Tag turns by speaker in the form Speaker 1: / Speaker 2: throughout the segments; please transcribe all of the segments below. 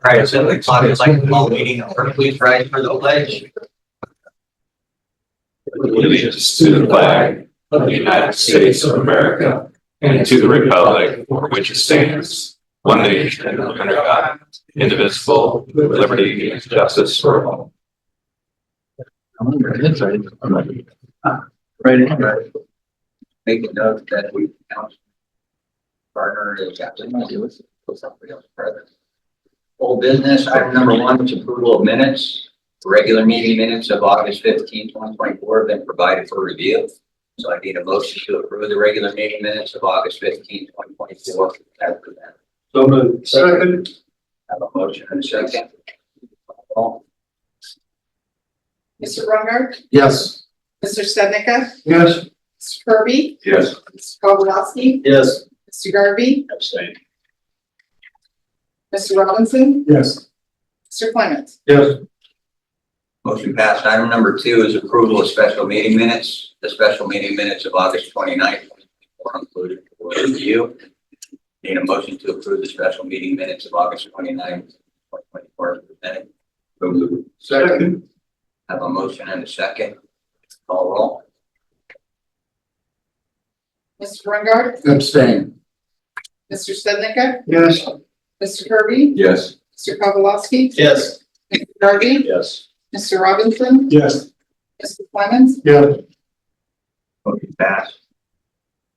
Speaker 1: All right, so the clock is like a long meeting. Please rise for the pledge.
Speaker 2: Allegiance to the flag of the United States of America and to the republic for which it stands, one nation under God, indivisible, with liberty and justice for all.
Speaker 1: Right. Make a note that we count partner is Captain. Old business, item number 1 is approval of minutes. The regular meeting minutes of August 15, 2024 have been provided for review. So I need a motion to approve the regular meeting minutes of August 15, 2024.
Speaker 2: So moved. Second.
Speaker 1: Have a motion and a second.
Speaker 3: Mr. Brungart,
Speaker 2: Yes.
Speaker 3: Mr. Stednica,
Speaker 2: Yes.
Speaker 3: Mr. Kirby,
Speaker 2: Yes.
Speaker 3: Mr. Kowalski,
Speaker 2: Yes.
Speaker 3: Mr. Garvey,
Speaker 2: Abstain.
Speaker 3: Mr. Robinson,
Speaker 2: Yes.
Speaker 3: Mr. Clement.
Speaker 2: Yes.
Speaker 1: Motion passed. Item number 2 is approval of special meeting minutes. The special meeting minutes of August 29th were included for review. Need a motion to approve the special meeting minutes of August 29th, 2024 presented.
Speaker 2: Second.
Speaker 1: Have a motion and a second. Call roll.
Speaker 3: Mr. Brungart,
Speaker 2: Abstain.
Speaker 3: Mr. Stednica,
Speaker 2: Yes.
Speaker 3: Mr. Kirby,
Speaker 2: Yes.
Speaker 3: Mr. Kowalski,
Speaker 2: Yes.
Speaker 3: Mr. Garvey,
Speaker 2: Yes.
Speaker 3: Mr. Robinson,
Speaker 2: Yes.
Speaker 3: Mr. Clement,
Speaker 2: Yes.
Speaker 1: Motion passed.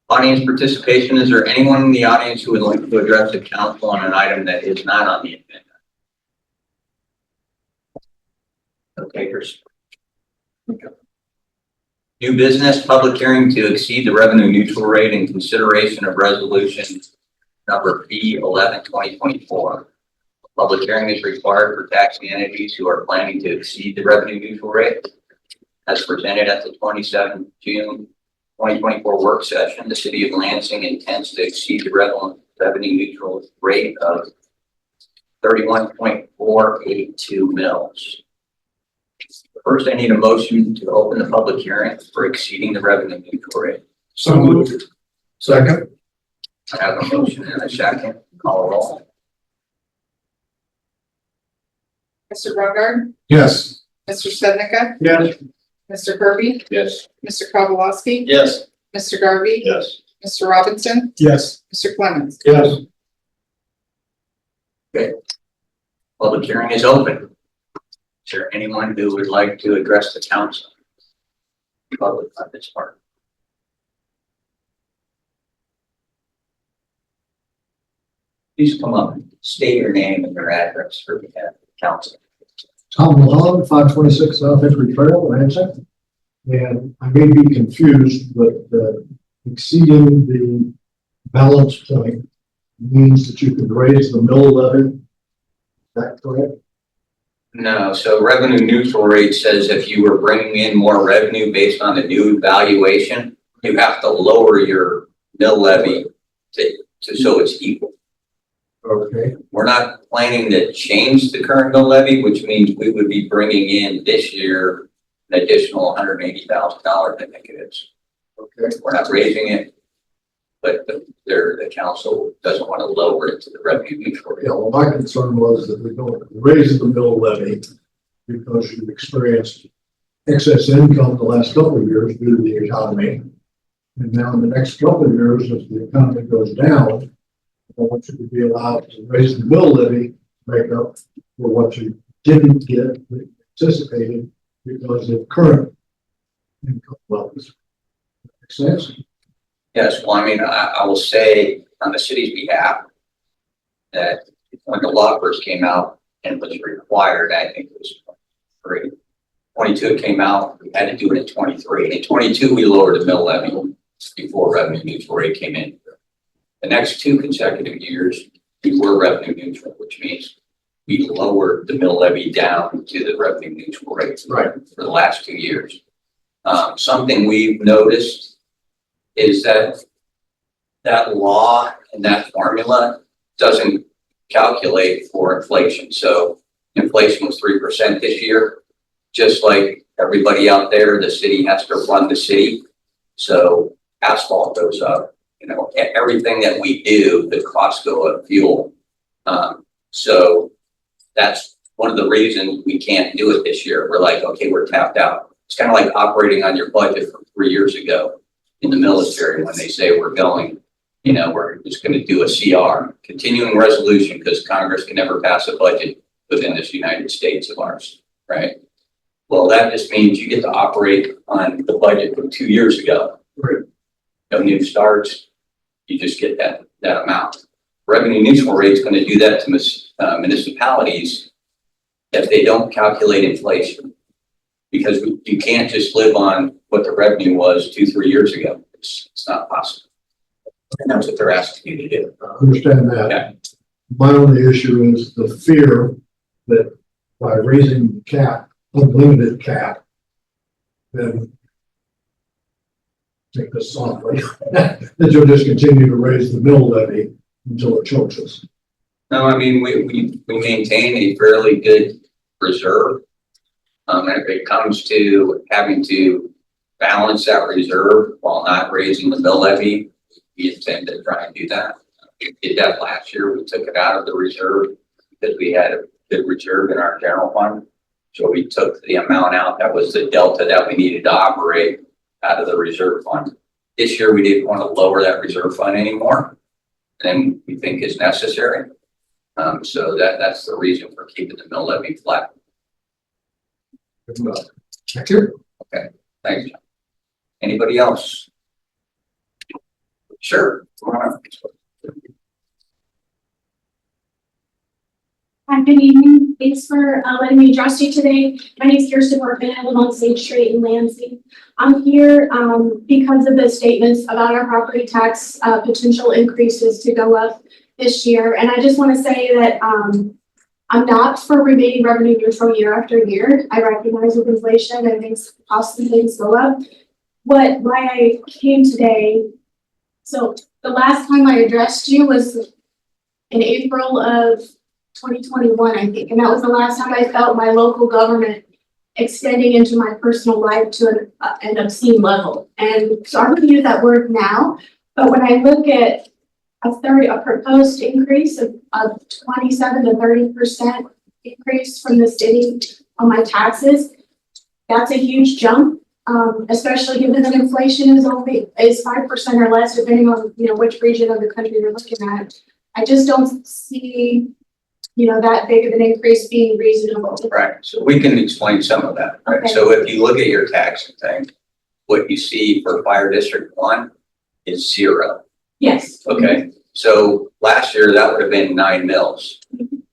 Speaker 1: Audience participation. Is there anyone in the audience who would like to address the council on an item that is not on the agenda? No takers. New business, public hearing to exceed the revenue neutral rate in consideration of resolution number B11/2024. Public hearing is required for taxing entities who are planning to exceed the revenue neutral rate. As presented at the 27th June 2024 work session, the city of Lansing intends to exceed the revenue neutral rate of 31.482 mils. First, I need a motion to open the public hearing for exceeding the revenue neutral rate.
Speaker 2: So moved. Second.
Speaker 1: I have a motion and a second. Call roll.
Speaker 3: Mr. Brungart,
Speaker 2: Yes.
Speaker 3: Mr. Stednica,
Speaker 2: Yes.
Speaker 3: Mr. Kirby,
Speaker 2: Yes.
Speaker 3: Mr. Kowalski,
Speaker 2: Yes.
Speaker 3: Mr. Garvey,
Speaker 2: Yes.
Speaker 3: Mr. Robinson,
Speaker 2: Yes.
Speaker 3: Mr. Clement.
Speaker 2: Yes.
Speaker 1: Public hearing is open. Is there anyone who would like to address the council? Public on this part. Please come up and state your name and your address for the council.
Speaker 4: Tom Mulholland, 526 South Hickory Trail, Lansing. And I may be confused, but exceeding the balance point means that you can raise the mill levy. Is that correct?
Speaker 1: No, so revenue neutral rate says if you were bringing in more revenue based on the new valuation, you have to lower your mill levy to so it's equal.
Speaker 4: Okay.
Speaker 1: We're not planning to change the current mill levy, which means we would be bringing in this year an additional $180,000, I think it is.
Speaker 4: Okay.
Speaker 1: We're not raising it, but the council doesn't want to lower it to the revenue neutral rate.
Speaker 4: Yeah, well, my concern was that we don't raise the mill levy because you've experienced excess income the last couple of years due to the economy. And now in the next couple of years, as the economy goes down, I want you to be allowed to raise the mill levy to make up for what you didn't get anticipated because of current income levels. Makes sense?
Speaker 1: Yes, well, I mean, I will say on the city's behalf that when the law first came out and was required, I think it was 23. 22 came out, we had to do it in 23. In 22, we lowered the mill levy before revenue neutral rate came in. The next 2 consecutive years, we were revenue neutral, which means we lowered the mill levy down to the revenue neutral rate for the last 2 years. Something we've noticed is that law and that formula doesn't calculate for inflation. So inflation was 3% this year. Just like everybody out there, the city has to run the city. So asphalt goes up, you know, everything that we do, the costs go up, fuel. So that's one of the reasons we can't do it this year. We're like, okay, we're tapped out. It's kind of like operating on your budget from 3 years ago in the military when they say we're going, you know, we're just going to do a CR, continuing resolution, because Congress can never pass a budget within this United States of ours, right? Well, that just means you get to operate on the budget from 2 years ago.
Speaker 4: Right.
Speaker 1: No new starts, you just get that amount. Revenue neutral rate is going to do that to municipalities if they don't calculate inflation. Because you can't just live on what the revenue was 2-3 years ago. It's not possible. And that's what they're asking you to do.
Speaker 4: I understand that.
Speaker 1: Okay.
Speaker 4: My only issue is the fear that by raising the cap, unlimited cap, then take this softly, that you'll just continue to raise the mill levy until it chokes us.
Speaker 1: No, I mean, we maintain a fairly good reserve. And if it comes to having to balance that reserve while not raising the mill levy, we intend to try and do that. We did that last year. We took it out of the reserve because we had a good reserve in our general fund. So we took the amount out that was the delta that we needed to operate out of the reserve fund. This year, we didn't want to lower that reserve fund anymore than we think is necessary. So that's the reason for keeping the mill levy flat.
Speaker 4: Thank you.
Speaker 1: Thanks, John. Anybody else? Sure. Come on up.
Speaker 5: Hi, good evening. Thanks for letting me address you today. My name is Kirsten Workman. I live on State Street in Lansing. I'm here because of the statements about our property tax potential increases to go up this year. And I just want to say that I'm not for remaining revenue neutral year after year. I recognize with inflation and costs and things go up. Why I came today, so the last time I addressed you was in April of 2021, I think, and that was the last time I felt my local government extending into my personal life to an obscene level. And so I'm going to use that word now, but when I look at a proposed increase of 27 to 30% increase from the city on my taxes, that's a huge jump, especially given that inflation is 5% or less, depending on which region of the country you're looking at. I just don't see that big of an increase being reasonable.
Speaker 1: Right. So we can explain some of that. Right.
Speaker 5: Okay.
Speaker 1: So if you look at your tax thing, what you see for Fire District 1 is 0.
Speaker 5: Yes.
Speaker 1: Okay. So last year that would have been 9 mills.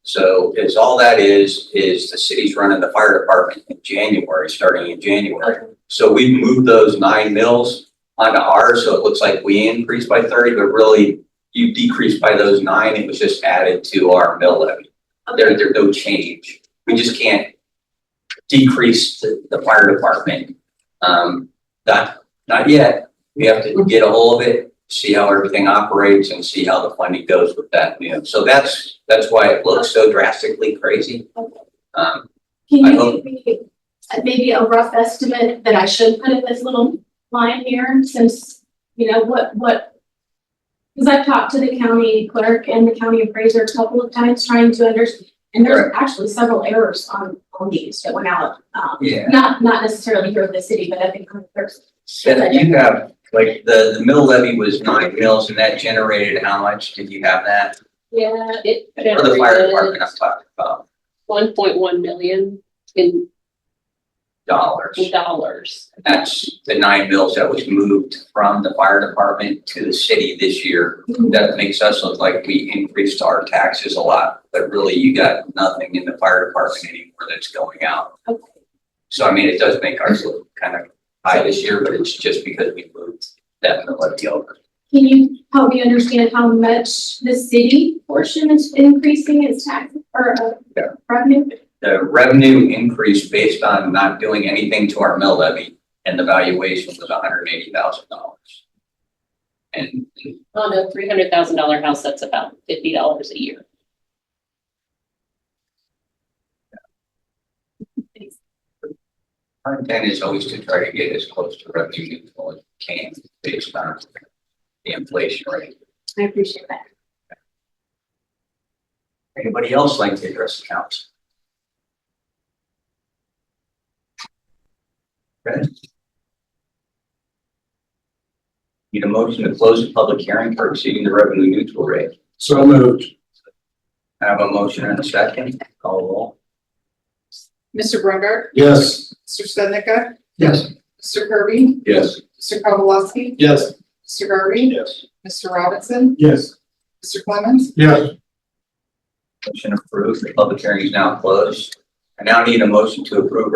Speaker 1: So it's all that is the city's running the fire department in January, starting in January.
Speaker 5: Okay.
Speaker 1: So we moved those 9 mills onto ours. So it looks like we increased by 30, but really you decreased by those 9. It was just added to our mill levy.
Speaker 5: Okay.
Speaker 1: There's no change. We just can't decrease the fire department. Not yet. We have to get a hold of it, see how everything operates, and see how the funding goes with that. So that's why it looks so drastically crazy.
Speaker 5: Okay.
Speaker 1: I
Speaker 5: Can you
Speaker 1: hope-
Speaker 5: give me maybe a rough estimate that I should put in this little line here, since what? Because I've talked to the county clerk and the county appraiser a couple of times trying to understand, and there's actually several errors on these that went out.
Speaker 1: Yeah.
Speaker 5: Not necessarily here in the city, but I think there's.
Speaker 1: And you have, like, the mill levy was 9 mills, and that generated how much? Did you have that?
Speaker 6: Yeah, it
Speaker 1: For the fire department, I'm talking about
Speaker 6: 1.1 million in
Speaker 1: dollars.
Speaker 6: dollars.
Speaker 1: That's the 9 mills that was moved from the fire department to the city this year. That makes us look like we increased our taxes a lot, but really you got nothing in the fire department anymore that's going out.
Speaker 5: Okay.
Speaker 1: So, I mean, it does make ours look kind of high this year, but it's just because we moved that mill levy over.
Speaker 5: Can you help me understand how much the city portion is increasing its tax or revenue?
Speaker 1: The revenue increased based on not doing anything to our mill levy, and the valuation was $180,000. And
Speaker 6: On a $300,000 house, that's about $50 a year.
Speaker 1: our intent is always to try to get as close to revenue neutral as we can based on the inflation rate.
Speaker 5: I appreciate that.
Speaker 1: Anybody else like to address the council? Okay. Need a motion to close the public hearing for exceeding the revenue neutral rate.
Speaker 4: So moved.
Speaker 1: I have a motion and a second. Call the roll.
Speaker 3: Mr. Brungart,
Speaker 4: Yes.
Speaker 3: Mr. Stednica,
Speaker 4: Yes.
Speaker 3: Mr. Kirby,
Speaker 2: Yes.
Speaker 3: Mr. Kowalski,
Speaker 4: Yes.
Speaker 3: Mr. Garvey,
Speaker 2: Yes.
Speaker 3: Mr. Robinson,
Speaker 4: Yes.
Speaker 3: Mr. Clemens,
Speaker 4: Yes.
Speaker 1: Motion approved. The public hearing is now closed. I now need a motion to approve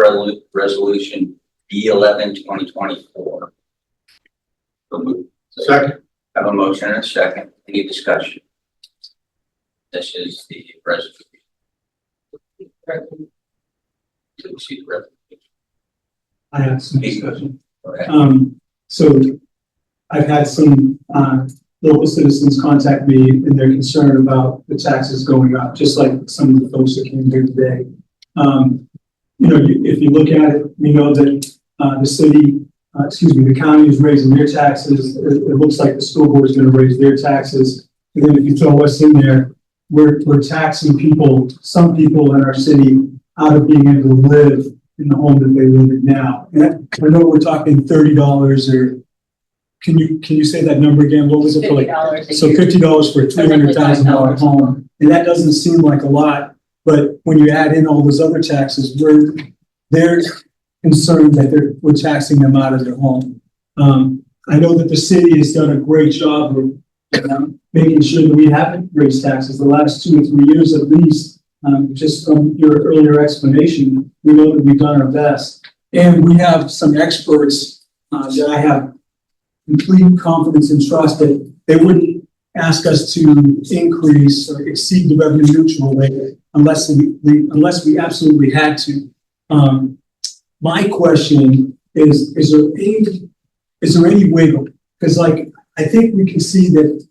Speaker 1: resolution B11-2024. So moved.
Speaker 4: Second.
Speaker 1: I have a motion and a second. Any discussion? This is the resolution. To exceed the revenue.
Speaker 7: I have some
Speaker 1: Please go.
Speaker 7: discussion.
Speaker 1: Go ahead.
Speaker 7: So I've had some, local citizens contact me and they're concerned about the taxes going up, just like some of the folks that came here today. If you look at it, we know that, the county is raising their taxes. It looks like the school board is gonna raise their taxes. And then if you throw us in there, we're taxing people, some people in our city out of being able to live in the home that they live in now. And I know we're talking $30 or, can you say that number again? What was it for?
Speaker 6: $50 a
Speaker 7: So
Speaker 6: year.
Speaker 7: $50 for a $300,000 home. And that doesn't seem like a lot, but when you add in all those other taxes, they're concerned that we're taxing them out of their home. I know that the city has done a great job of making sure that we haven't raised taxes the last 2 or 3 years at least. Just from your earlier explanation, we know that we've done our best. And we have some experts that I have complete confidence and trust that they wouldn't ask us to increase or exceed the revenue neutral rate unless we absolutely had to. My question is there any wiggle? Because I think we can see that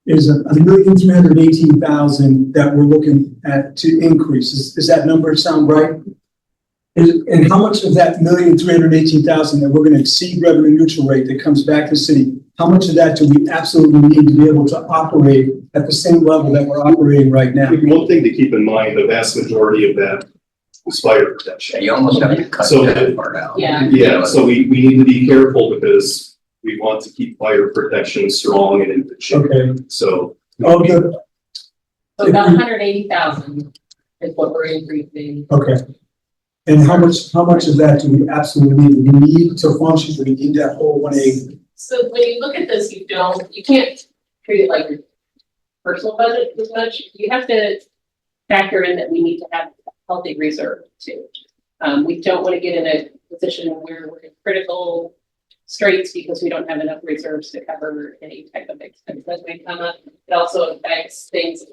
Speaker 7: there's $1,318,000 that we're looking at to increase. Does that number sound right? And how much of that $1,318,000 that we're going to exceed revenue neutral rate that comes back to the city, how much of that do we absolutely need to be able to operate at the same level that we're operating right now?
Speaker 8: One thing to keep in mind, the vast majority of that is fire protection.
Speaker 1: Yeah, you almost have to cut
Speaker 8: So-
Speaker 1: that part out.
Speaker 6: Yeah.
Speaker 8: Yeah, so we need to be careful because we want to keep fire protection strong and in good shape.
Speaker 7: Okay.
Speaker 8: So
Speaker 7: Oh, good.
Speaker 6: So about 180,000 is what we're increasing.
Speaker 7: Okay. And how much of that do we absolutely need? Do we need to function? Do we need that whole 180?
Speaker 6: So when you look at this, you can't treat it like your personal budget as much. You have to factor in that we need to have a healthy reserve too. We don't want to get in a position where we're in critical straits because we don't have enough reserves to cover any type of expense that may come up. It also affects things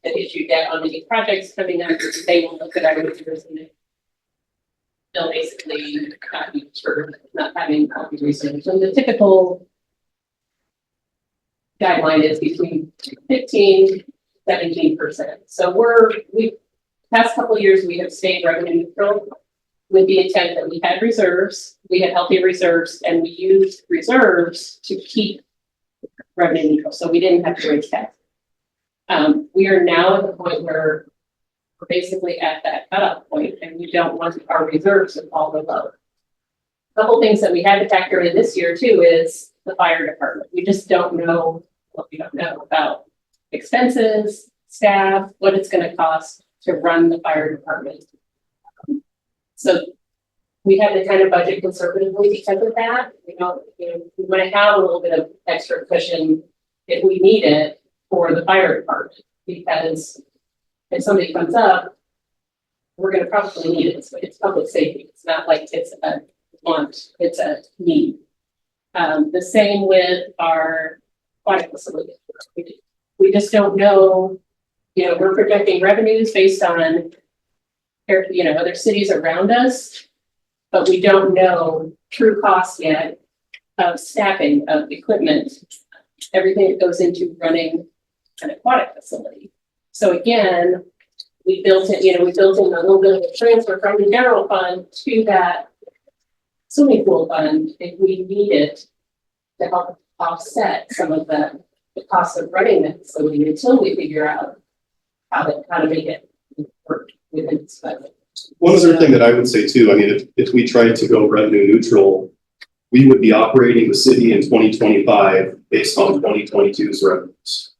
Speaker 6: that issue debt on any projects coming up. They will look at our reserves and they'll basically not be sure not having healthy reserves. And the typical guideline is between 15-17%. So past couple of years we have stayed revenue neutral with the intent that we had reserves, we had healthy reserves, and we used reserves to keep revenue neutral. So we didn't have to raise taxes. We are now at the point where we're basically at that cutoff point, and we don't want our reserves to fall below. A couple things that we had to factor in this year too is the fire department. We just don't know what we don't know about expenses, staff, what it's going to cost to run the fire department. So we had to kind of budget conservatively because of that. We want to have a little bit of extra cushion if we need it for the fire department, because if somebody comes up, we're going to probably need it. It's public safety. It's not like it's a want, it's a need. The same with our aquatic facility. We just don't know, we're projecting revenues based on other cities around us, but we don't know true costs yet of staffing, of equipment, everything that goes into running an aquatic facility. So again, we built in a little bit of a transfer from the general fund to that swimming pool fund if we need it to help offset some of the cost of running the facility until we figure out how to make it work within its budget.
Speaker 8: One other thing that I would say too, I mean, if we tried to go revenue neutral, we would be operating the city in 2025 based on 2022's revenues.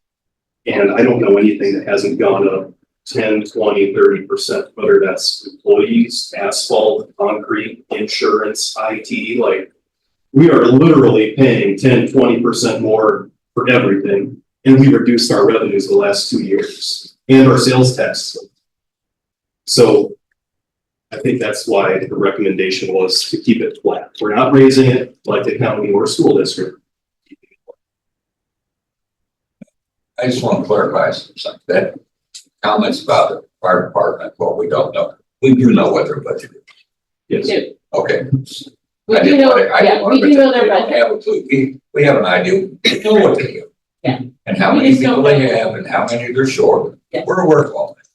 Speaker 8: And I don't know anything that hasn't gone up 10, 20, 30%, whether that's employees, asphalt, concrete, insurance, IT, like we are literally paying 10, 20% more for everything. And we reduced our revenues the last 2 years and our sales tax. So I think that's why the recommendation was to keep it flat. We're not raising it like the county or school district.
Speaker 9: I just want to clarify something. That comments about the fire department, well, we don't know. We do know what their budget is.
Speaker 8: Yes.
Speaker 6: Too.
Speaker 9: Okay.
Speaker 6: We
Speaker 9: I
Speaker 6: do
Speaker 9: didn't
Speaker 6: know,
Speaker 9: want to- I didn't
Speaker 6: yeah,
Speaker 9: want
Speaker 6: we
Speaker 9: to
Speaker 6: do know
Speaker 9: pretend
Speaker 6: their
Speaker 9: we don't
Speaker 6: budget.
Speaker 9: have a clue. We have an idea. We know what they do.
Speaker 6: Yeah.
Speaker 9: And how
Speaker 6: We
Speaker 9: many
Speaker 6: just don't
Speaker 9: people they
Speaker 6: know.
Speaker 9: have and how many they're short.
Speaker 6: Yeah.
Speaker 9: We're aware of all that.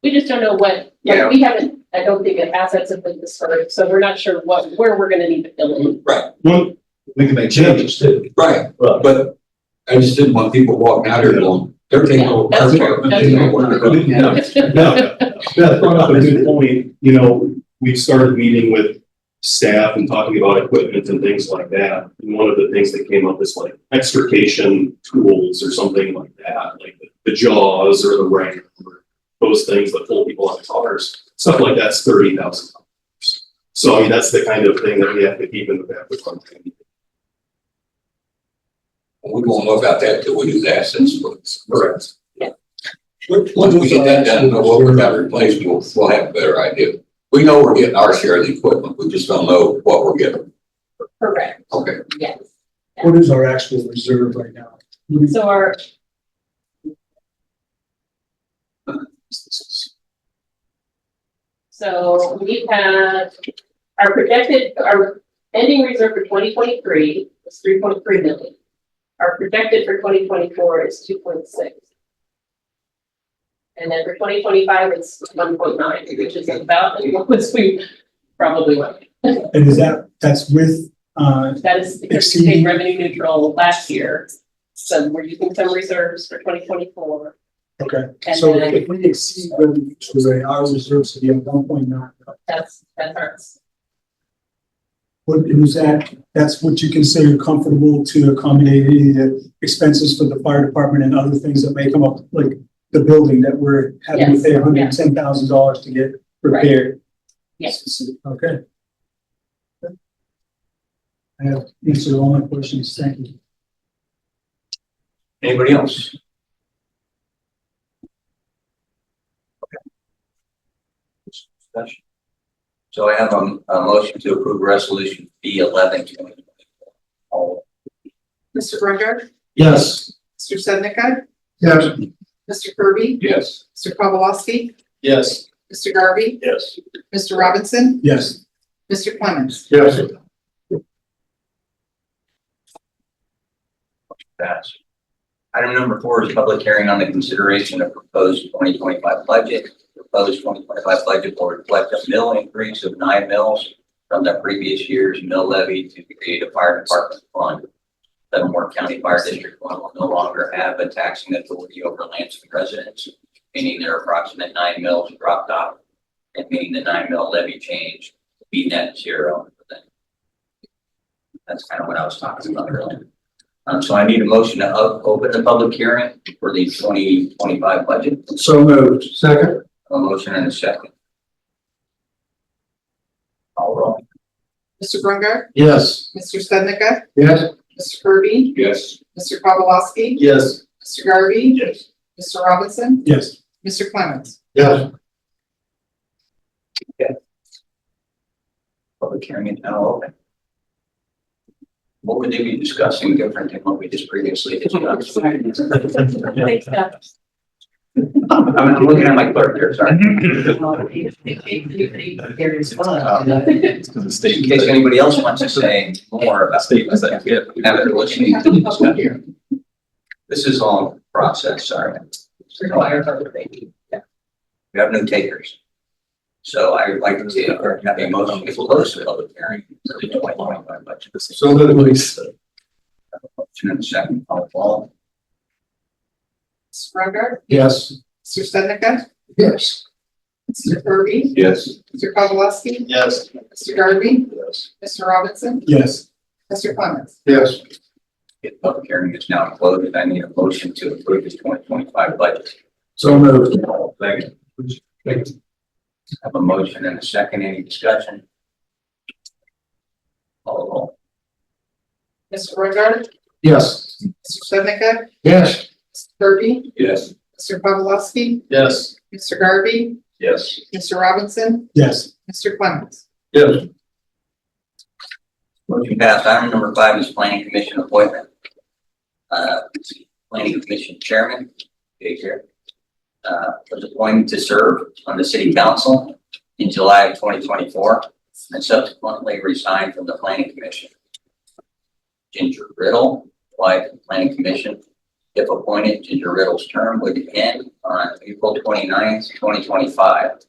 Speaker 6: We just don't know what,
Speaker 9: Yeah.
Speaker 6: like, we haven't, I don't think the assets have been dispersed, so we're not sure where we're gonna need to fill in.
Speaker 9: Right,
Speaker 8: One,
Speaker 4: We can make changes too.
Speaker 9: right. But I just didn't want people walking out here going, they're taking over.
Speaker 6: Yeah, that's
Speaker 9: our
Speaker 6: fair.
Speaker 9: department.
Speaker 6: That's
Speaker 9: They know
Speaker 6: fair.
Speaker 9: what they're doing.
Speaker 8: That's a good point. You know, we've started meeting with staff and talking about equipment and things like that. And one of the things that came up is like extrication tools or something like that, like the jaws or the ram or those things that pull people out of cars. Stuff like that's $30,000. So I mean, that's the kind of thing that we have to keep in the back of our mind.
Speaker 9: We won't know about that till we do the assets.
Speaker 8: Correct.
Speaker 9: Once we get that done, know what we're gonna replace, we'll have a better idea. We know we're getting our share of the equipment, we just don't know what we're getting.
Speaker 6: Correct,
Speaker 9: Okay.
Speaker 6: yes.
Speaker 7: What is our actual reserve right now?
Speaker 6: So our. So we have our ending reserve for 2023 was 3.3 million. Our projected for 2024 is 2.6. And then for 2025, it's 1.9, which is about as low as we probably want.
Speaker 7: And that's with,
Speaker 6: That is because we
Speaker 7: Exceeding.
Speaker 6: paid revenue neutral last year. So we're using some reserves for 2024.
Speaker 7: okay,
Speaker 6: And
Speaker 7: so
Speaker 6: then
Speaker 7: if we exceed revenue rate, our reserves would be at 1.9.
Speaker 6: that's ours.
Speaker 7: What is that, that's what you consider comfortable to accommodate any of the expenses for the fire department and other things that may come up, like the building that we're having to
Speaker 6: Yes,
Speaker 7: pay $110,000 to get repaired?
Speaker 6: Yes.
Speaker 7: Okay. I have answered all my questions, thank you.
Speaker 1: Anybody else? Okay. So I have a motion to approve resolution B11 2024.
Speaker 3: Mr. Brungart,
Speaker 4: Yes.
Speaker 3: Mr. Sednica,
Speaker 4: Yes.
Speaker 3: Mr. Kirby,
Speaker 9: Yes.
Speaker 3: Mr. Pawlowski,
Speaker 8: Yes.
Speaker 3: Mr. Garvey,
Speaker 9: Yes.
Speaker 3: Mr. Robinson,
Speaker 7: Yes,
Speaker 3: Mr. Clemens.
Speaker 4: Yes.
Speaker 1: Pass. Item number 4 is public hearing on the consideration of proposed 2025 budget. Proposed 2025 budget will reflect a mill increase of 9 mills from the previous year's mill levy to create a fire department fund. Leavenworth County Fire District 1 will no longer have a taxing authority over Lansing residents, meaning their approximate 9 mills dropped off, and meaning the 9 mill levy change will be net zero for them. That's kind of what I was talking about earlier. So I need a motion to open the public hearing for the 2025 budget.
Speaker 4: So moved. Second.
Speaker 1: A motion and a second. All right.
Speaker 3: Mr. Brungart,
Speaker 4: Yes.
Speaker 3: Mr. Sednica,
Speaker 4: Yes.
Speaker 3: Mr. Kirby,
Speaker 9: Yes.
Speaker 3: Mr. Pawlowski,
Speaker 8: Yes.
Speaker 3: Mr. Garvey,
Speaker 9: Yes.
Speaker 3: Mr. Robinson,
Speaker 7: yes.
Speaker 3: Mr. Clemens.
Speaker 4: Yes.
Speaker 1: Public hearing is now open. What would they be discussing different than what we just previously discussed?
Speaker 6: Thanks, Jeff.
Speaker 1: I'm looking at my clerk here, sorry. In case anybody else wants to say more about
Speaker 2: Statements that we have.
Speaker 1: now that they're listening to the discussion. This is all process, sorry. We have no takers. So I would like to see have a motion to close the public hearing for the 2025 budget.
Speaker 4: So moved.
Speaker 1: Motion and a second, all.
Speaker 3: Mr. Brungart,
Speaker 4: Yes.
Speaker 3: Mr. Seneca,
Speaker 4: Yes.
Speaker 3: Mr. Kirby,
Speaker 9: Yes.
Speaker 3: Mr. Kozowski,
Speaker 8: Yes.
Speaker 3: Mr. Garvey,
Speaker 4: Yes.
Speaker 3: Mr. Robinson,
Speaker 7: Yes.
Speaker 3: Mr. Clements.
Speaker 4: Yes.
Speaker 1: The public hearing is now closed. I need a motion to approve this 2025 budget.
Speaker 4: So moved.
Speaker 1: Second. Have a motion and a second. Any discussion? Call the roll.
Speaker 3: Mr. Reiner,
Speaker 4: Yes.
Speaker 3: Mr. Seneca,
Speaker 4: Yes.
Speaker 3: Mr. Kirby,
Speaker 9: Yes.
Speaker 3: Mr. Kozowski,
Speaker 8: Yes.
Speaker 3: Mr. Garvey,
Speaker 1: Yes.
Speaker 3: Mr. Robinson,
Speaker 7: Yes.
Speaker 3: Mr. Clements.
Speaker 4: Yes.
Speaker 1: Motion passed. Item number 5 is planning commission appointment. Planning commission chairman, Jay here, was appointed to serve on the city council in July of 2024 and subsequently resigned from the planning commission. Ginger Riddle applied to the planning commission. If appointed, Ginger Riddle's term would end on April 29th, 2025.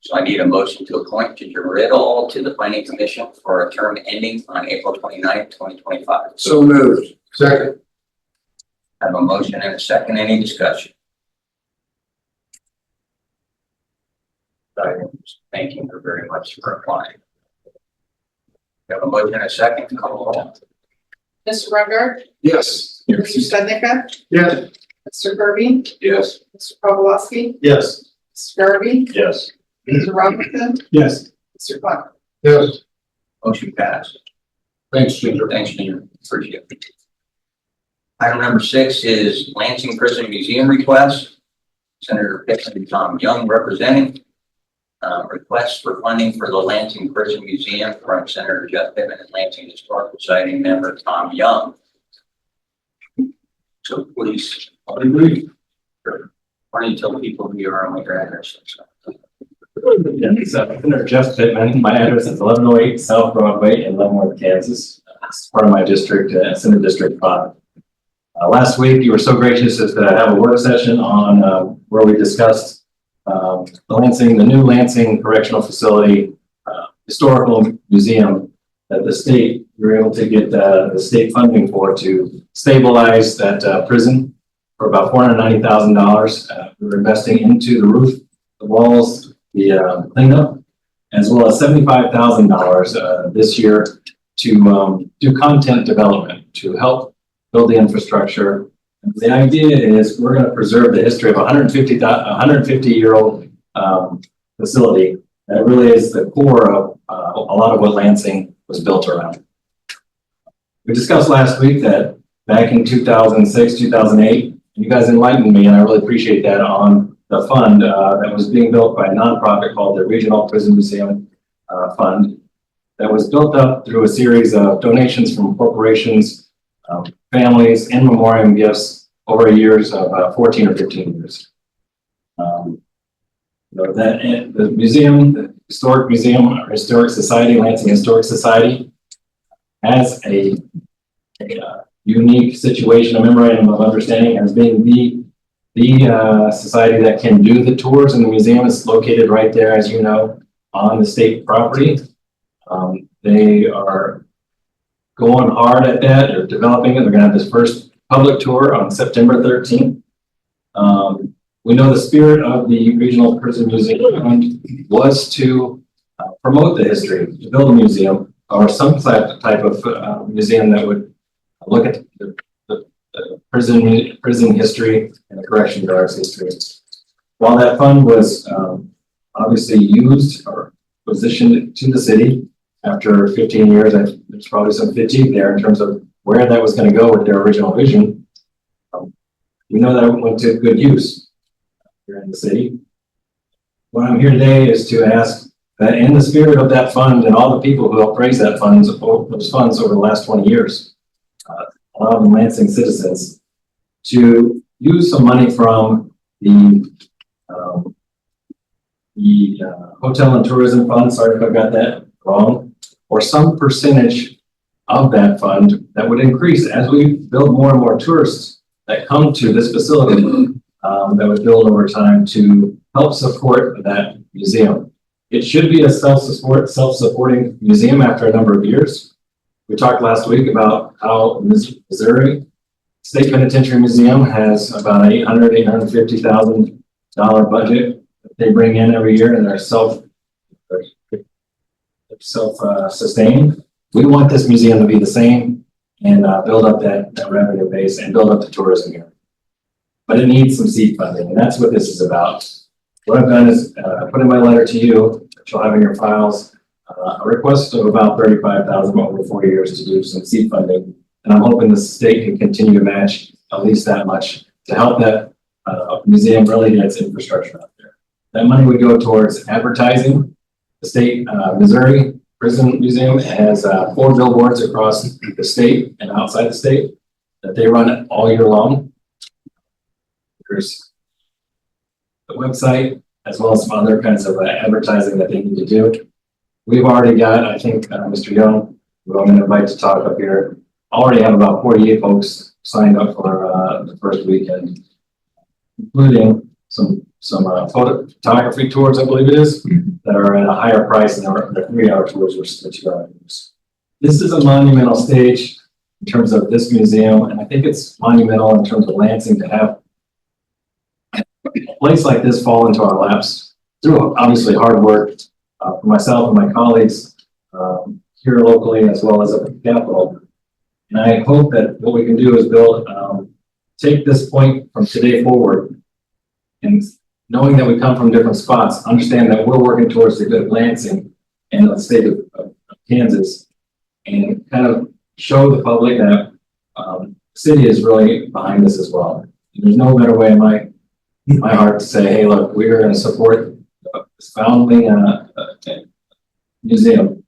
Speaker 1: So I need a motion to appoint Ginger Riddle to the planning commission for a term ending on April 29th, 2025.
Speaker 4: So moved. Second.
Speaker 1: I have a motion and a second. Any discussion? Thanking her very much for applying. We have a motion and a second. Call the roll.
Speaker 3: Mr. Reiner,
Speaker 4: Yes.
Speaker 3: Mr. Seneca,
Speaker 4: Yes.
Speaker 3: Mr. Kirby,
Speaker 9: Yes.
Speaker 3: Mr. Kozowski,
Speaker 8: Yes.
Speaker 3: Mr. Garvey,
Speaker 8: Yes.
Speaker 3: Mr. Robinson,
Speaker 7: Yes.
Speaker 3: Mr. Clements.
Speaker 4: Yes.
Speaker 1: Motion passed.
Speaker 4: Thanks, Ginger.
Speaker 1: Thanks, Ginger. Appreciate it. Item number 6 is Lansing Prison Museum request. Senator Pittman and Tom Young representing. Request for funding for the Lansing Prison Museum from Senator Jeff Pittman and Lansing Historical Society member Tom Young. So please, why don't you tell people who you are and what your address is?
Speaker 10: Yeah, so Senator Jeff Pittman, my address is 1108 South Broadway in Leavenworth, Kansas. It's part of my district, Senate District 5. Last week, you were so gracious as to have a work session on where we discussed the new Lansing Correctional Facility Historical Museum that the state, we were able to get the state funding for to stabilize that prison for about $490,000. We were investing into the roof, the walls, the cleanup, as well as $75,000 this year to do content development to help build the infrastructure. And the idea is we're going to preserve the history of a 150-year-old facility that really is the core of a lot of what Lansing was built around. We discussed last week that back in 2006, 2008, you guys enlightened me, and I really appreciate that, on the fund that was being built by a nonprofit called the Regional Prison Museum Fund that was built up through a series of donations from corporations, families, in memoriam gifts over years of 14 or 15 years. The museum, the Historic Museum, or Historic Society, Lansing Historic Society, has a unique situation, a memorandum of understanding as being the society that can do the tours, and the museum is located right there, as you know, on the state property. They are going hard at that. They're developing it. They're going to have this first public tour on September 13th. We know the spirit of the Regional Prison Museum was to promote the history, to build a museum or some type of museum that would look at the prison history and the correction guards history. While that fund was obviously used or positioned to the city after 15 years, there's probably some fatigue there in terms of where that was going to go with their original vision. We know that it went to good use here in the city. What I'm here today is to ask that in the spirit of that fund and all the people who helped raise that those funds over the last 20 years, a lot of them Lansing citizens, to use some money from the hotel and tourism fund, sorry if I got that wrong, or some percentage of that fund that would increase as we build more and more tourists that come to this facility, that would build over time to help support that museum. It should be a self-supporting museum after a number of years. We talked last week about how Missouri State Penitentiary Museum has about $850,000 dollar budget that they bring in every year, and they're self-sustained. We want this museum to be the same and build up that revenue base and build up the tourism here. But it needs some seed funding, and that's what this is about. What I've done is put in my letter to you, which you'll have in your files, a request of about $35,000 over 4 years to do some seed funding. And I'm hoping the state can continue to match at least that much to help that museum really get its infrastructure out there. That money would go towards advertising. The state, Missouri Prison Museum has 4 billboards across the state and outside the state that they run all year long. There's the website, as well as some other kinds of advertising that they need to do. We've already got, I think, Mr. Young, who I'm going to invite to talk up here, already have about 48 folks signed up for the first weekend, including some photography tours, I believe it is, that are at a higher price than the 3-hour tours versus the 2-hour tours. This is a monumental stage in terms of this museum, and I think it's monumental in terms of Lansing to have a place like this fall into our laps through obviously hard work for myself and my colleagues here locally as well as at the Capitol. And I hope that what we can do is build, take this point from today forward, and knowing that we come from different spots, understand that we're working towards the good of Lansing and the state of Kansas, and kind of show the public that the city is really behind this as well. And there's no better way in my heart to say, hey, look, we're going to support this founding museum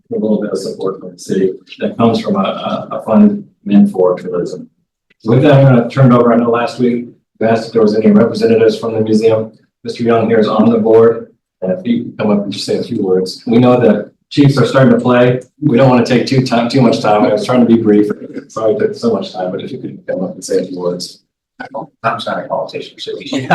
Speaker 10: with a little bit of support from the city that comes from a fund meant for tourism. So with that, I'm going to turn it over. I know last week you asked if there was any representatives from the museum. Mr. Young here is on the board, and if you come up and just say a few words. We know that Chiefs are starting to play. We don't want to take too much time. I was trying to be brief. Sorry it took so much time, but if you could come up and say a few words.
Speaker 1: I'm not a politician, so we should.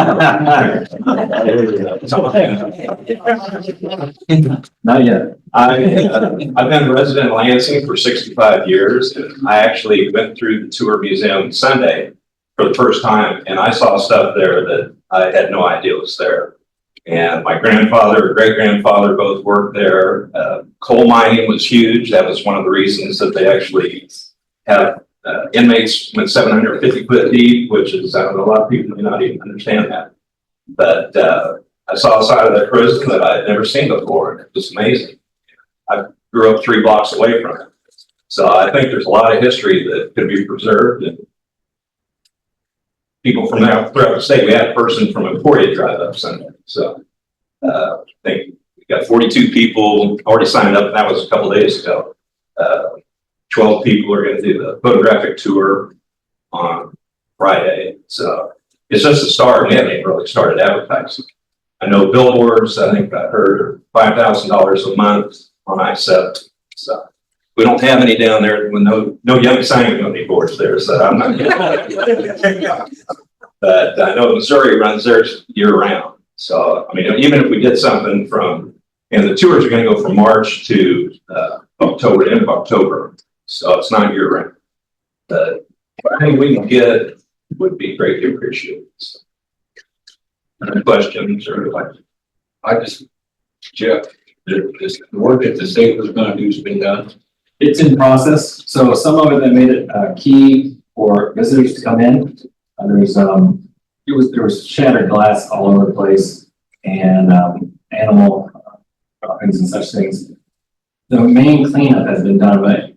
Speaker 10: Not yet.
Speaker 2: I've been a resident of Lansing for 65 years, and I actually went through the tour museum Sunday for the first time, and I saw stuff there that I had no idea was there. And my grandfather, great-grandfather both worked there. Coal mining was huge. That was one of the reasons that they actually have inmates went 750 foot deep, which is, I don't know, a lot of people may not even understand that. But I saw a side of that prison that I had never seen before, and it was amazing. I grew up 3 blocks away from it. So I think there's a lot of history that could be preserved, and people from throughout the state. We had a person from Emporia drive up Sunday. So I think we got 42 people already signed up, and that was a couple days ago. 12 people are going to do the photographic tour on Friday. So it's just a start. We haven't even really started advertising. I know billboards, I think I heard $5,000 a month on Sept. So we don't have any down there with no young signing company boards there. So I'm not. But I know Missouri runs theirs year round. So, I mean, even if we did something and the tours are going to go from March to October, end of October. So it's not year round. But anything we can get would be greatly appreciated. So, any questions or like?
Speaker 9: Jeff, the work that the state was going to do has been done.
Speaker 10: It's in process. So some of it that made it key for visitors to come in. There was shattered glass all over the place, and animal droppings and such things. The main cleanup has been done, but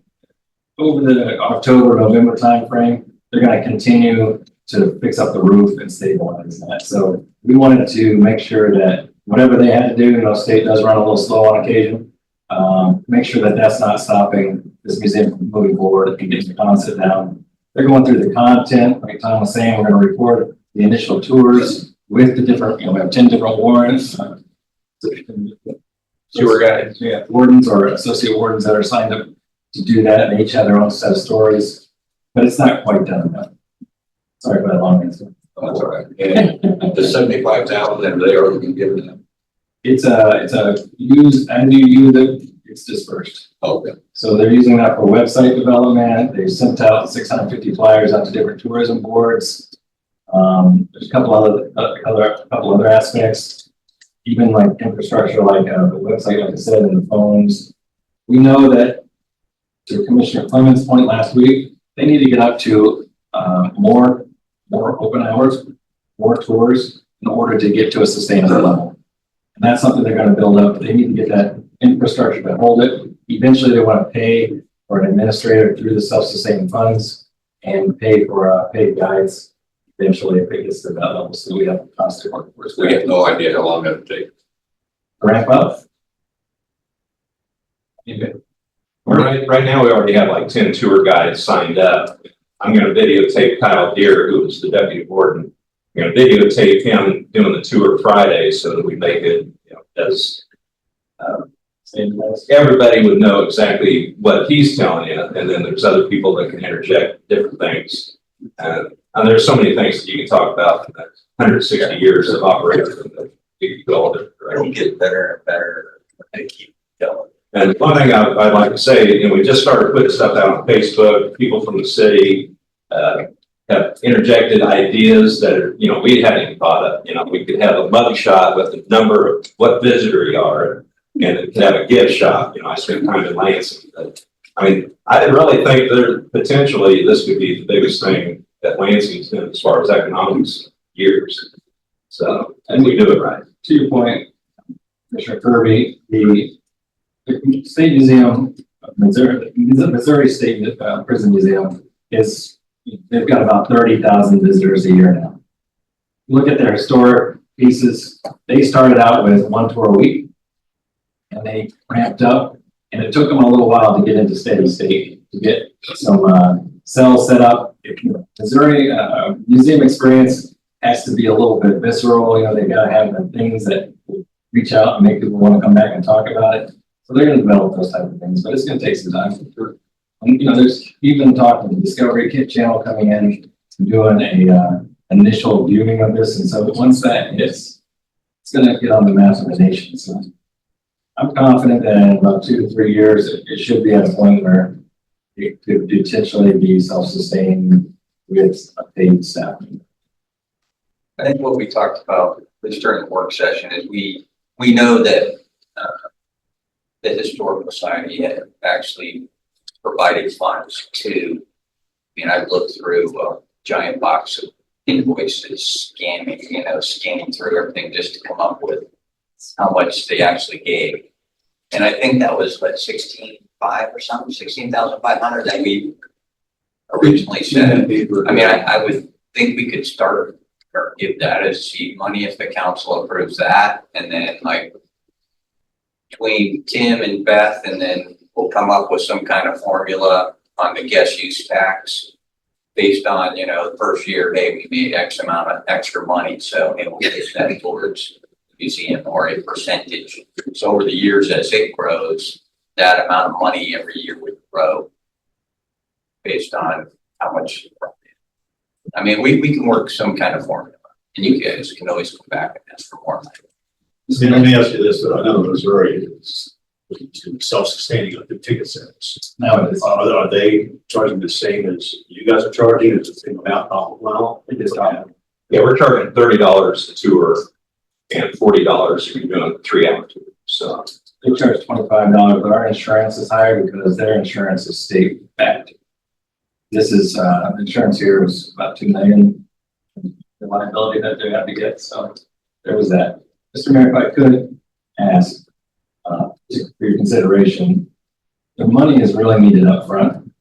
Speaker 10: over the October-November timeframe, they're going to continue to fix up the roof and stabilize that. So we wanted to make sure that whatever they had to do, state does run a little slow on occasion. Make sure that that's not stopping this museum from moving forward and getting the sit down. They're going through the content, like Tom was saying. We're going to record the initial tours with the different, we have 10 different warrants.
Speaker 2: Tour guides, yeah.
Speaker 10: Wardens or associate wardens that are signed up to do that, and they each have their own set of stories, but it's not quite done yet. Sorry for that long answer.
Speaker 9: That's all right. And the 75,000 they already been given them.
Speaker 10: It's a use, and you use it, it's dispersed.
Speaker 9: Okay.
Speaker 10: So they're using that for website development. They've sent out 650 flyers out to different tourism boards. There's a couple other aspects, even like infrastructure, like the website, like I said, and the phones. We know that, to Commissioner Clement's point last week, they need to get up to more open hours, more tours in order to get to a sustainable level. And that's something they're going to build up. They need to get that infrastructure to hold it. Eventually, they want to pay for an administrator through the self-sustaining funds and pay for paid guides. Eventually, if it gets to that level, so we have cost to work.
Speaker 9: We have no idea how long it'll take.
Speaker 10: Ramp up.
Speaker 2: Right now, we already have like 10 tour guides signed up. I'm gonna videotape Kyle Deere, who was the deputy warden. I'm gonna videotape him doing the tour Friday so that we make it, as everybody would know exactly what he's telling you. And then there's other people that can interject different things. And there's so many things that you can talk about in that 160 years of operation that we can go on.
Speaker 1: It'll get better and better and keep going.
Speaker 2: And one thing I'd like to say, we just started putting stuff out on Facebook. People from the city have interjected ideas that are, we hadn't even thought of. We could have a mug shot with the number of what visitor you are, and it could have a gift shop. I spent time in Lansing. But, I really think that potentially this could be the biggest thing that Lansing's done as far as economics years. So, and we do it right.
Speaker 10: To your point, Commissioner Kirby, the State Museum of Missouri State Prison Museum they've got about 30,000 visitors a year now. Look at their historic pieces. They started out with one tour a week and they ramped up, and it took them a little while to get into steady state, to get some cells set up. Missouri museum experience has to be a little bit visceral. They got to have the things that reach out and make people want to come back and talk about it. So they're going to develop those type of things, but it's going to take some time. And, there's even talk of the Discovery Kit channel coming in and doing a initial viewing of this. And so once that hits, it's going to get on the maps of the nation. So I'm confident that in about 2 to 3 years, it should be at a point where it could potentially be self-sustaining with a paid staff.
Speaker 1: I think what we talked about this during the work session is we know that the Historical Society had actually provided funds to, I've looked through a giant box of invoices, scanning through everything just to come up with how much they actually gave. And I think that was what, 16,500 or something, 16,500 that we originally said. I would think we could start or give that as seed money if the council approves that. And then between Tim and Beth, and then we'll come up with some kind of formula on the guest use tax based on, the first year, hey, we made X amount of extra money. So it will get that towards the museum or a percentage. So over the years, as it grows, that amount of money every year would grow based on how much. We can work some kind of formula, and you guys can always come back and ask for more money.
Speaker 4: Let me ask you this, but I know Missouri is self-sustaining on the ticket sales.
Speaker 10: Now it is.
Speaker 4: Are they charging the same as you guys are charging? Is it the same amount? Well, it is not.
Speaker 2: Yeah, we're charging $30 a tour and $40 if you're doing a 3-hour tour. So
Speaker 10: They charge $25, but our insurance is higher because their insurance is state backed. This is insurance here is about $2 million, the liability that they have to get. So there was that. Mr. Mayor, if I could ask for your consideration, the money is really needed up front.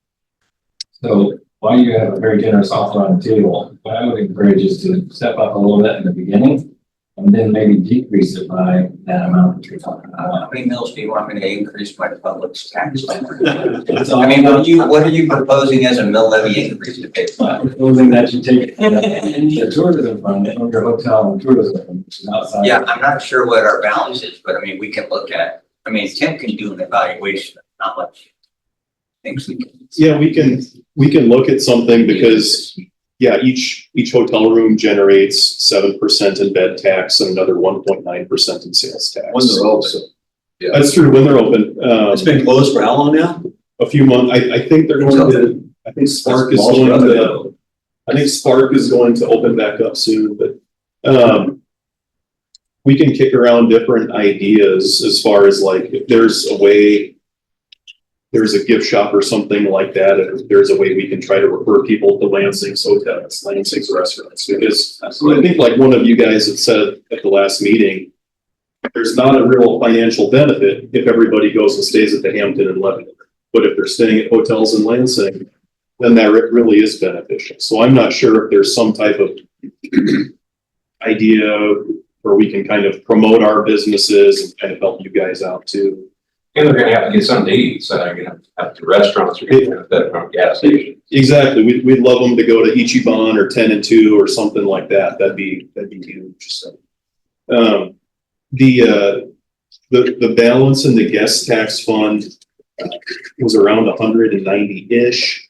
Speaker 10: So while you have a very generous offer on the table, what I would encourage is to step up a little bit in the beginning and then maybe decrease it by that amount that you're talking about.
Speaker 1: How many mills do you want me to increase my public's tax?
Speaker 10: It's
Speaker 1: What are you proposing as a mill levy increase to pay for?
Speaker 10: proposing that you take the tourism fund from your hotel and tourism fund, which is outside.
Speaker 1: Yeah, I'm not sure what our balance is, but we can look at, Tim can do an evaluation of how much things we can.
Speaker 8: Yeah, we can look at something because, each hotel room generates 7% in bed tax and another 1.9% in sales tax.
Speaker 4: When they're open.
Speaker 8: So, that's true, when they're open.
Speaker 4: It's been closed for how long now?
Speaker 8: A few months. I think they're going to, I think Spark is going to I think Spark is going to open back up soon, but, we can kick around different ideas as far as like, if there's a way, there's a gift shop or something like that, and if there's a way we can try to refer people to Lansing's hotels, Lansing's restaurants, because I think like one of you guys had said at the last meeting, there's not a real financial benefit if everybody goes and stays at the Hampton and Lebanon. But if they're staying at hotels in Lansing, then that really is beneficial. So I'm not sure if there's some type of idea where we can kind of promote our businesses and kind of help you guys out too.
Speaker 2: And they're gonna have to get something to eat, so they're gonna have to restaurants, or gonna have that from gas station.
Speaker 8: Exactly. We'd love them to go to Ichiban or 10 and 2 or something like that. That'd be huge. So, the balance in the guest tax fund was around 190-ish.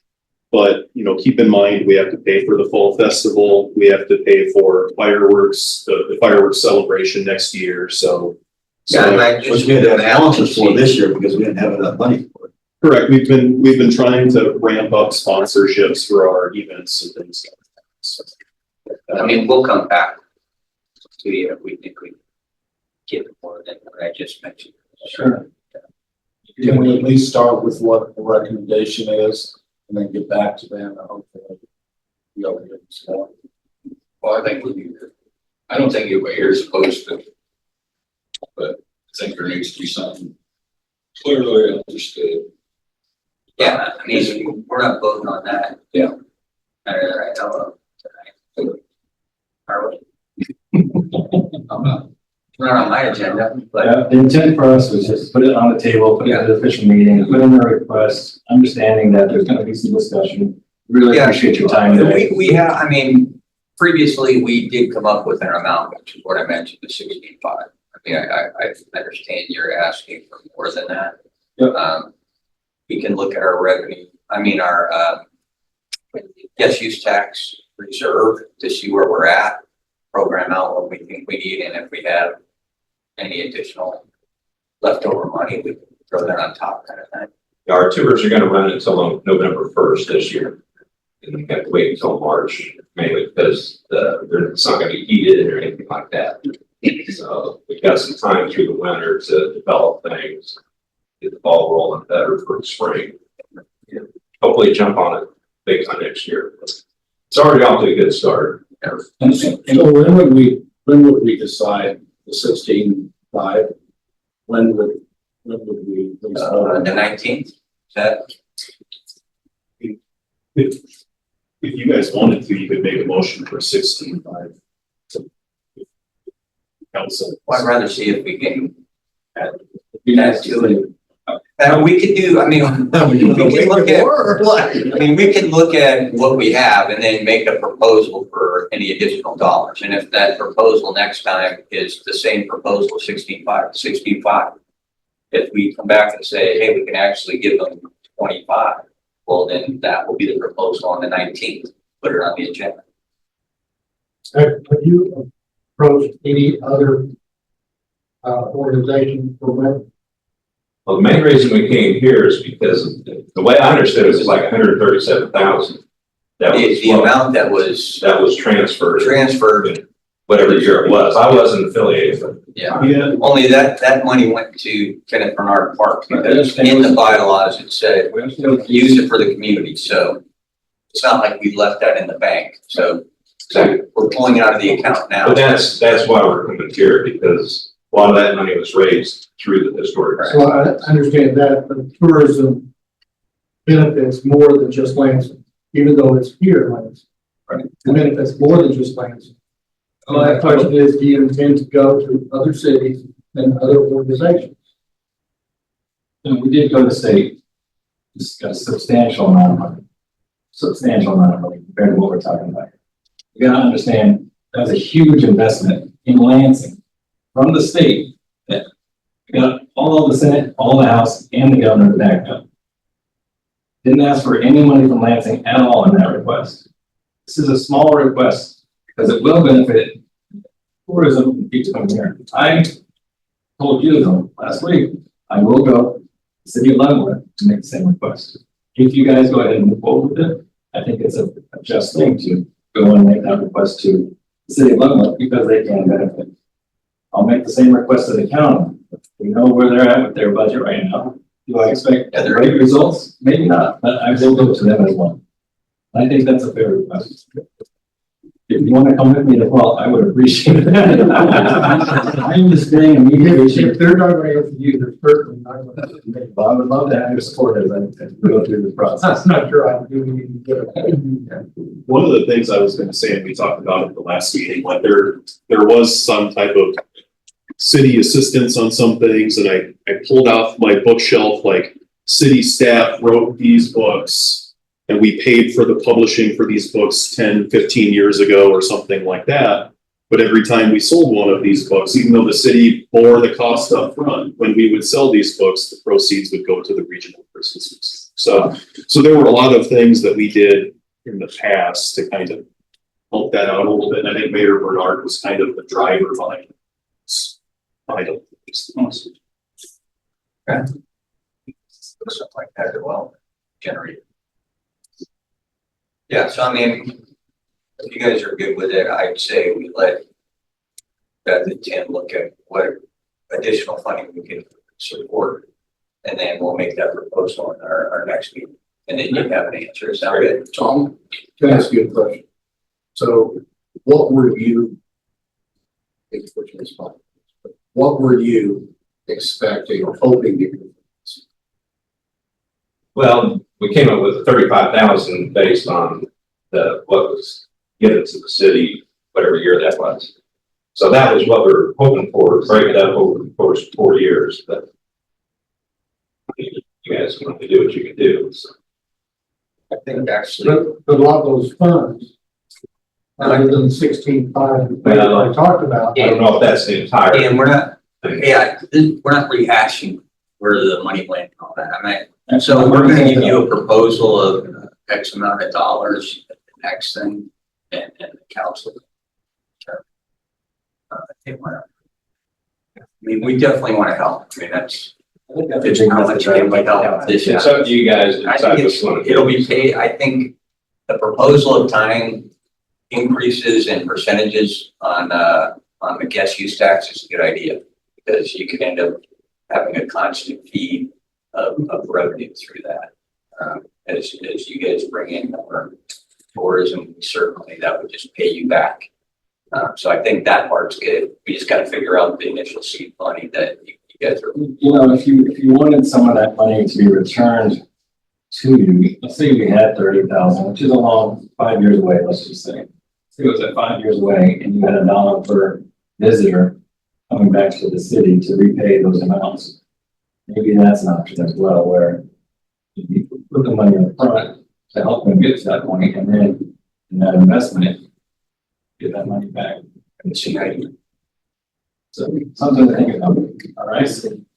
Speaker 8: But, you know, keep in mind, we have to pay for the fall festival. We have to pay for fireworks, the fireworks celebration next year. So.
Speaker 1: Yeah, and I just did an analysis for this year because we didn't have enough money for it.
Speaker 8: Correct. We've been trying to ramp up sponsorships for our events and things like that. So,
Speaker 1: I mean, we'll come back to you if we think we get more than what I just mentioned.
Speaker 11: Sure. Can we at least start with what the recommendation is and then get back to them? Hopefully, you'll get stuff.
Speaker 9: Well, I think I don't think anybody here is opposed to it, but I think there needs to be something clearly understood.
Speaker 1: Yeah, I mean, we're not voting on that.
Speaker 9: Yeah.
Speaker 1: I know tonight. Are we?
Speaker 9: I'm not.
Speaker 1: Not on my agenda, but
Speaker 10: The intent for us was just put it on the table, put it at the official meeting, put in a request, understanding that there's gonna be some discussion. Really
Speaker 1: Yeah.
Speaker 10: appreciate your time today.
Speaker 1: we have, I mean, previously we did come up with an amount, which is what I mentioned, the 16.5. I mean, I understand you're asking for more than that.
Speaker 10: Yep.
Speaker 1: We can look at our revenue, I mean, our, guest use tax reserve to see where we're at, program out what we think we need, and if we have any additional leftover money, we can throw that on top kind of thing.
Speaker 2: Our tours are gonna run until November 1st this year. And we have to wait until March, mainly because it's not gonna be heated or anything like that. So we've got some time through the winter to develop things, get the ball rolling better for the spring. And hopefully jump on it big time next year. It's already off to a good start.
Speaker 11: And so when would we decide the 16.5? When would we?
Speaker 1: The 19th, that,
Speaker 8: if you guys wanted to, you could make a motion for 16.5. Council.
Speaker 1: I'd rather see if we can add to it. We could do, I mean, we can look at, I mean, we can look at what we have and then make a proposal for any additional dollars. And if that proposal next time is the same proposal, 16.5. If we come back and say, hey, we can actually give them 25, well, then that will be the proposal on the 19th, put it on the agenda.
Speaker 4: Have you approached any other organization for that?
Speaker 2: Well, the main reason we came here is because the way I understood it was like 137,000. That was
Speaker 1: The amount that was
Speaker 2: transferred, whatever year it was. I wasn't affiliated with it.
Speaker 1: yeah. Only that money went to Kenneth Bernard Park because in the bylaws it said use it for the community. So it's not like we left that in the bank. So we're pulling it out of the account now.
Speaker 2: But that's why we're coming here, because a lot of that money was raised through the historic.
Speaker 4: So I understand that, but tourism benefits more than just Lansing, even though it's here, Lansing.
Speaker 1: Right.
Speaker 4: It benefits more than just Lansing. My question is, do you intend to go to other cities and other organizations?
Speaker 10: And we did go to state, it's got a substantial amount of money compared to what we're talking about. You gotta understand, that was a huge investment in Lansing from the state that got all of the Senate, all the House, and the governor to back up. Didn't ask for any money from Lansing at all in that request. This is a small request because it will benefit tourism and people coming here. I told you though last week, I will go to the city of Leavenworth to make the same request. If you guys go ahead and move forward with it, I think it's a just thing to go and make that request to the city of Leavenworth because they can benefit. I'll make the same request to the county. We know where they're at with their budget right now. Do I expect great results? Maybe not, but I will go to them as well. I think that's a fair request. If you want to come with me as well, I would appreciate it. I'm just saying immediately.
Speaker 4: If they're not going to you, they're certainly not going to.
Speaker 10: Well, I would love to have your support as I go through the process.
Speaker 4: That's not sure I'm doing it.
Speaker 8: One of the things I was gonna say, and we talked about at the last meeting, like there was some type of city assistance on some things, and I pulled off my bookshelf, like city staff wrote these books, and we paid for the publishing for these books 10, 15 years ago or something like that. But every time we sold one of these books, even though the city bore the cost up front, when we would sell these books, the proceeds would go to the regional Christmas. So there were a lot of things that we did in the past to kind of help that out a little bit. And I think Mayor Bernard was kind of the driver behind it.
Speaker 1: Okay. Something like that as well, generate. Yeah, so I mean, if you guys are good with it, I'd say we let the Tim look at what additional funding we can support. And then we'll make that proposal in our next meeting. And then you have an answer. Sound good?
Speaker 11: Tom, can I ask you a question? So what were you, what were you expecting or hoping to do?
Speaker 2: Well, we came up with 35,000 based on what was given to the city, whatever year that was. So that was what we were hoping for, break it up over the course of 4 years, but you guys want to do what you can do. So.
Speaker 1: I think actually.
Speaker 4: But a lot of those funds, other than 16.5 that I talked about.
Speaker 2: I don't know if that's the entire.
Speaker 1: And we're not rehashing where the money went and all that. I mean, so we're gonna give you a proposal of X amount of dollars, the next thing, and the council. I mean, we definitely want to help. I mean, that's, it's how much can we help this year.
Speaker 2: It's up to you guys to
Speaker 1: I
Speaker 2: decide
Speaker 1: think
Speaker 2: which one.
Speaker 1: it'll be paid. I think the proposal of tying increases in percentages on the guest use tax is a good idea, because you could end up having a constant feed of revenue through that. As you guys bring in more tourism, certainly that would just pay you back. So I think that part's good. We just got to figure out the initial seed money that you guys are.
Speaker 10: You know, if you wanted some of that money to be returned to you, let's say you had 30,000, which is a long 5 years away, let's just say. Say it was at 5 years away and you had $1 per visitor coming back to the city to repay those amounts. Maybe that's an option as well, where you put the money in front to help them get to that point, and then in that investment, get that money back. So something to think about. All right.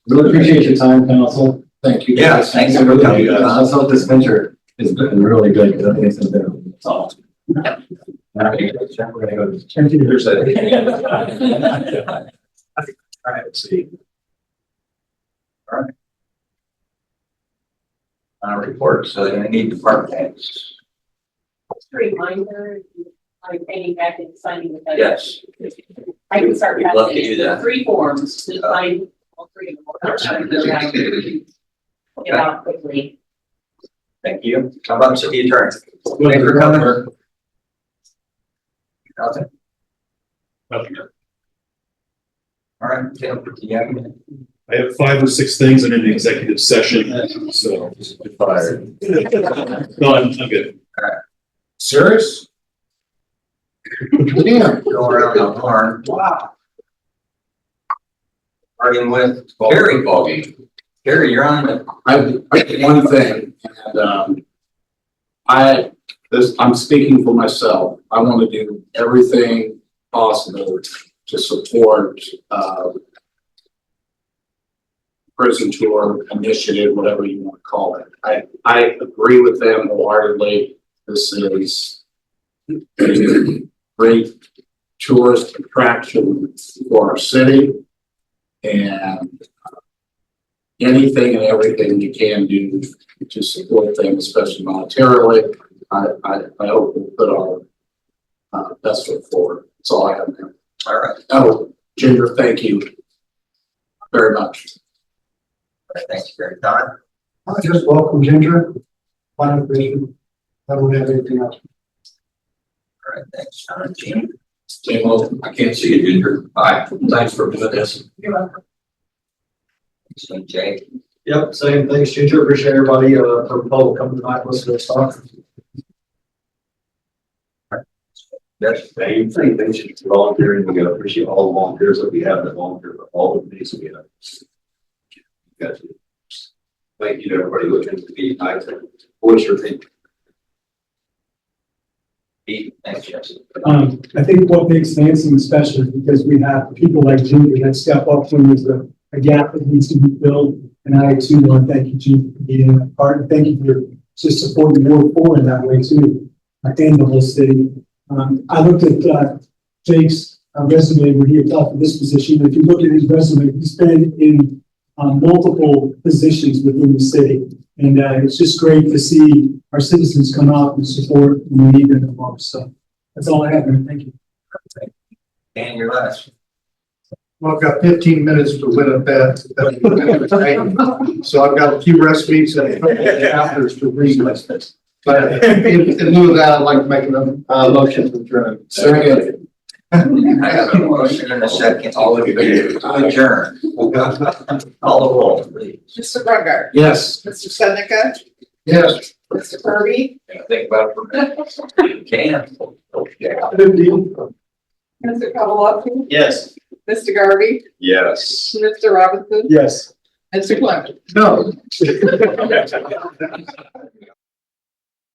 Speaker 10: Really appreciate your time, council.
Speaker 11: Thank you.
Speaker 1: Yeah, thanks for coming.
Speaker 10: Let's hope this venture is really good, because I think it's a bit of a solve. We're gonna go to.
Speaker 1: All right, let's see. All right. Report, so then I need department heads.
Speaker 6: Just a reminder, I'm paying back and signing the budget.
Speaker 1: Yes.
Speaker 6: I can start.
Speaker 1: We'd love to
Speaker 6: passing
Speaker 1: do that.
Speaker 6: 3 forms to sign all 3 of them. Get out quickly.
Speaker 1: Thank you. How about city attorney? Thanks for coming. Nothing.
Speaker 8: Nothing.
Speaker 1: All right, Tim, do you have anything?
Speaker 8: I have 5 or 6 things in an executive session, so.
Speaker 11: Fired.
Speaker 8: No, I'm good.
Speaker 11: Serious? Damn.
Speaker 1: Go around the horn. Wow. Starting with Gary Bogey. Gary, you're on it.
Speaker 11: I did one thing, and I'm speaking for myself. I want to do everything possible to support prison tour initiative, whatever you want to call it. I agree with them wholeheartedly. This is a great tourist attraction for our city, and anything and everything you can do to support them, especially monetarily, I hope we put our best foot forward. That's all I have there.
Speaker 1: All right.
Speaker 11: Oh, Ginger, thank you very much.
Speaker 1: Thanks for your time.
Speaker 4: I just welcome Ginger. Planning commission. I don't have anything else.
Speaker 1: All right, thanks, John. Gene?
Speaker 9: Same old, I can't see you, Ginger. Bye. Thanks for doing this.
Speaker 1: Thanks, Jay.
Speaker 12: Yep, same things, Ginger. Appreciate everybody, from Paul coming tonight, listening to us talk.
Speaker 1: Yes.
Speaker 12: Same thing, thanks for volunteering. We appreciate all the volunteers that we have that volunteer for all the things we have. Gotcha. Thank you to everybody looking to be nice. What's your thing?
Speaker 1: Pete, thanks, Jesse.
Speaker 7: I think what makes Lansing special is because we have people like Julie that step up when there's a gap that needs to be filled. And I too want to thank you, Julie, for being a part. And thank you for just supporting Ward 4 in that way too, and the whole city. I looked at Jake's resume where he applied for this position. If you look at his resume, he's been in multiple positions within the city. And it's just great to see our citizens come out and support when we need them the most. So that's all I have, man. Thank you.
Speaker 1: Dan, you're last.
Speaker 4: Well, I've got 15 minutes to win a bet. So I've got a few recipes and chapters to read. But in lieu of that, I'd like to make a motion to adjourn.
Speaker 11: Second.
Speaker 1: I have a motion and a second. All in favor to adjourn. Call the roll, please.
Speaker 3: Mr. Brungart,
Speaker 11: Yes.
Speaker 3: Mr. Seneca,
Speaker 4: Yes.
Speaker 3: Mr. Kirby,
Speaker 1: Think about it for a minute. You can. Okay.
Speaker 3: Mr. Pawlowski,
Speaker 11: Yes.
Speaker 3: Mr. Garvey,
Speaker 9: Yes.
Speaker 3: Mr. Robinson,
Speaker 7: Yes.
Speaker 3: Mr. Clement.
Speaker 4: No.